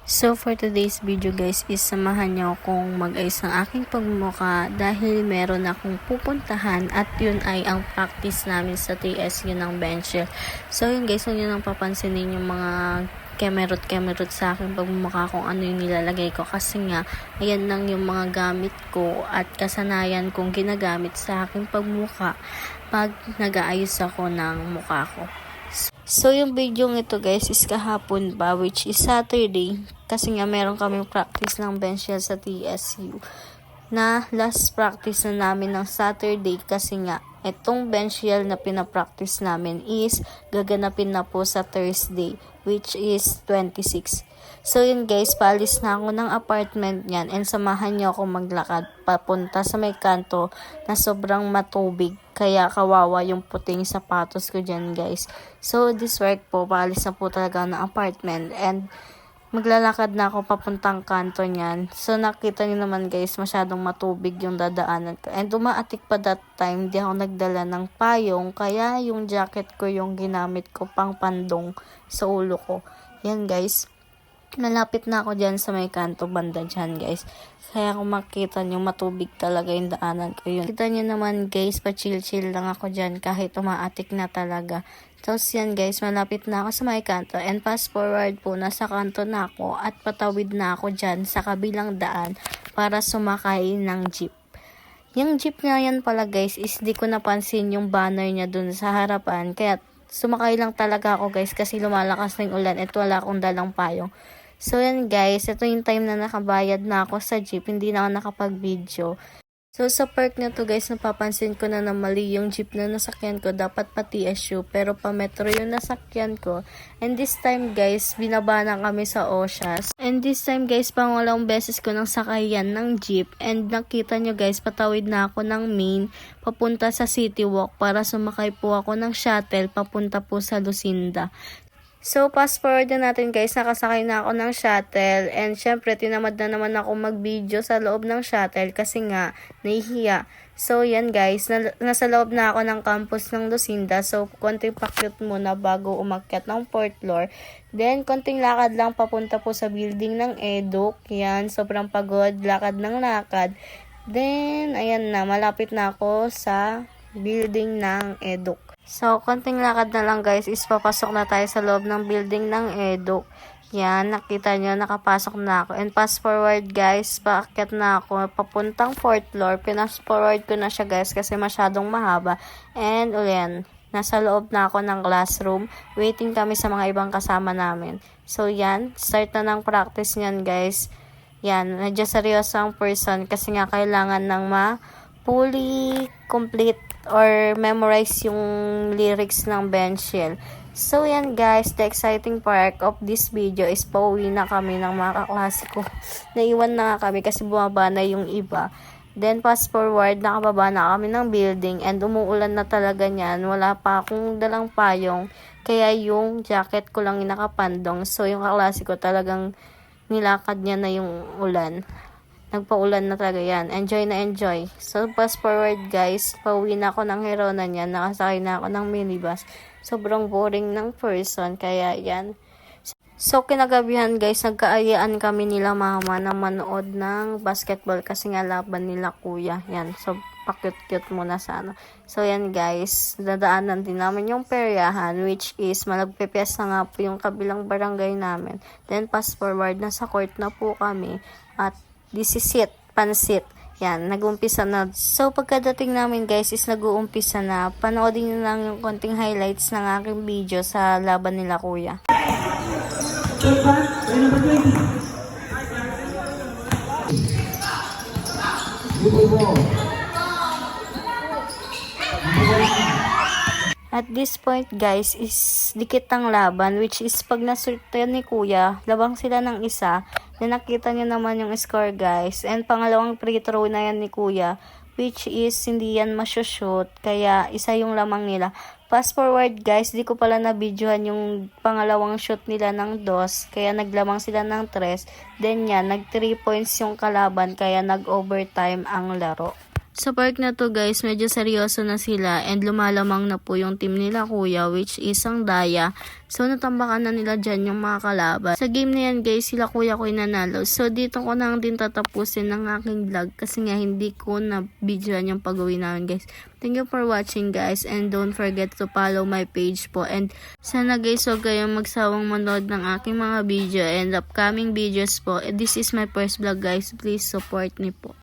So for today's video guys is samahan niyo akong mag-ayos ng aking pagmumukha dahil meron akong pupuntahan at yun ay ang practice namin sa TSU ng bench. So yun guys, huwag niyo nang papansinin yung mga kemerot sa aking pagmumukha kung ano yung nilalagay ko kasi nga ayan lang yung mga gamit ko at kasanayan kong ginagamit sa aking pagmumukha pag nag-aayos ako ng mukha ko. So, yung video ito guys is kahapon ba, which is Saturday. Kasi nga meron kami practice ng bench sa TSU. Na last practice na namin ng Saturday kasi nga itong bench na pinapractice namin is gaganapin na po sa Thursday, which is 26. So yun guys, paalis na ako ng apartment niyan and samahan niyo ako maglakad papunta sa may kanto na sobrang matubig. Kaya kawawa yung puting sapatos ko dyan guys. So this work po, paalis na po talaga ng apartment and maglalakad na ako papuntang kanto niyan. So nakita niyo naman guys, masyadong matubig yung dadaanan ko. And umaatik pa that time, di ako nagdala ng payong. Kaya yung jacket ko yung ginamit ko pang pandong sa ulo ko. Yan guys. Malapit na ako dyan sa may kanto banda dyan guys. Kaya kung makita nyo matubig talaga yung daanan ko yun. Kita nyo naman guys, pa chill lang ako dyan kahit umaatik na talaga. Tapos yan guys, malapit na ako sa may kanto and fast forward po, nasa kanto na ako at patawid na ako dyan sa kabilang daan para sumakay ng jeep. Yung jeep na yan pala guys is di ko napansin yung banner niya dun sa harapan. Kaya sumakay lang talaga ako guys kasi lumalakas na yung ulan at wala akong dalang payong. So yan guys, ito yung time na nakabayad na ako sa jeep, hindi na ako nakapag-video. So sa park na to guys, napapansin ko na mali yung jeep na nasakyan ko, dapat pa TSU pero pa metro yung nasakyan ko. And this time guys, binaba na kami sa Osias. And this time guys, pangalawang beses ko nang sakayan ng jeep. And nakita nyo guys, patawid na ako ng main papunta sa City Walk para sumakay po ako ng shuttle papunta po sa Lucinda. So, fast forward na natin guys, nakasakay na ako ng shuttle and syempre tinamad na naman ako mag-video sa loob ng shuttle kasi nga nahihiya. So, yan guys, nasa loob na ako ng campus ng Lucinda. So, konting pakyut muna bago umakyat ng 4th floor. Then, konting lakad lang papunta po sa building ng EDUC. Yan, sobrang pagod, lakad ng lakad. Then, ayan na, malapit na ako sa building ng EDUC. So, konting lakad na lang guys is papasok na tayo sa loob ng building ng EDUC. Yan, nakita nyo, nakapasok na ako. And fast forward guys, paakyat na ako papuntang 4th floor. Pinas forward ko na siya guys kasi masyadong mahaba. And ulian, nasa loob na ako ng classroom. Waiting kami sa mga ibang kasama namin. So yan, start na ng practice nyan guys. Yan, medyo seryoso ang person kasi nga kailangan ng fully complete or memorize yung lyrics ng Benchiel. So yan guys, the exciting part of this video is pauwi na kami ng mga kaklase ko. Naiwan na kami kasi bumaba na yung iba. Then fast forward, nakababa na kami ng building and umuulan na talaga niyan. Wala pa akong dalang payong, kaya yung jacket ko lang nakapandong. So yung kaklase ko talagang nilakad niya na yung ulan. Nagpaulan na talaga yan. Enjoy na enjoy. So, fast forward guys. Pauwi na ako ng Herona niyan. Nakasakay na ako ng minibus. Sobrang boring ng person. Kaya yan. So, kinagabihan guys, nagkaayaan kami nila mama na manood ng basketball kasi nga laban nila kuya. Yan. So, pakit-cute muna sana. So, yan guys. Dadaanan din namin yung peryahan which is malagpipias na nga po yung kabilang barangay namin. Then, fast forward, nasa court na po kami. At this is it, pansit. Yan, nag-uumpisa na. So, pagkadating namin guys is nag-uumpisa na. Panoodin nyo lang yung konting highlights ng aking video sa laban nila kuya. At this point guys is dikit ang laban which is pag nasulta ni kuya, labang sila ng isa. Then nakita nyo naman yung score guys. And pangalawang free throw na yan ni kuya which is hindi yan masushoot kaya isa yung lamang nila. Fast forward guys, di ko pala na-videohan yung pangalawang shoot nila ng dos kaya naglamang sila ng 3. Then yan, nag 3 points yung kalaban kaya nag-overtime ang laro. Sa park na to guys, medyo seryoso na sila and lumalamang na po yung team nila kuya, which is ang Daya. So natambakan na nila dyan yung mga kalaban. Sa game na yan guys, sila kuya ko nanalo. So dito ko na din tatapusin ng aking vlog kasi nga hindi ko na videoan yung pag-uwi namin guys. Thank you for watching guys and don't forget to follow my page po. And sana guys, huwag kayong magsawang manood ng aking mga video and upcoming videos po. This is my first vlog guys, please support me po.